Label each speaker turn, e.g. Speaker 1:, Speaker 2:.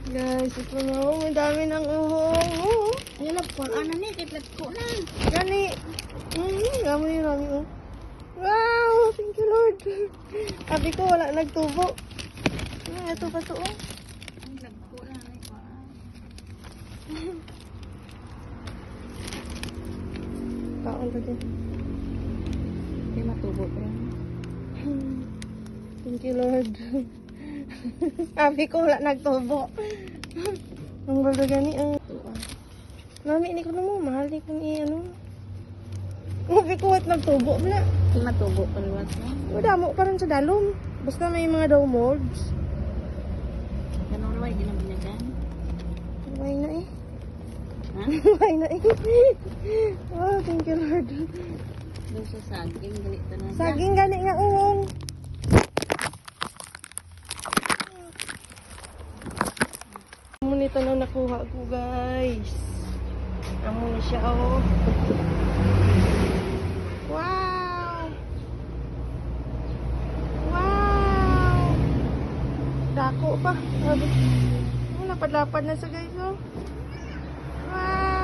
Speaker 1: Guys, ito na. Oh, may dami ng uhong. Oh.
Speaker 2: Ay, lapor. Ano ni? Kitlat ko na.
Speaker 1: Gani. Gamo yun namin. Oh. Wow! Thank you, Lord. Sabi ko, wala nagtubo. Ito pa to. Oh.
Speaker 2: Ang lagpo na. Ay, pa.
Speaker 1: Kaon ka dyan.
Speaker 2: Hindi matubo ko yan.
Speaker 1: Thank you, Lord. Sabi ko, wala nagtubo. Ang baga gani ang... Mami, ini ko na mo. Mahal ni kung ano. Sabi ko, wala nagtubo. Wala.
Speaker 2: Hindi matubo ko luwas na.
Speaker 1: Wala mo parang sa dalom. Basta may mga daw molds.
Speaker 2: Ganun naman, hindi naman niya dyan.
Speaker 1: May na eh.
Speaker 2: Ha?
Speaker 1: May na eh. Oh, thank you, Lord.
Speaker 2: Doon sa saging, ganito na.
Speaker 1: Saging gani nga uwong. Nito na nakuha ko, guys. Amo na siya, oh. Wow! Wow! Dako pa. Sabi. Oh, lapad-lapad na sa guys, oh. Wow!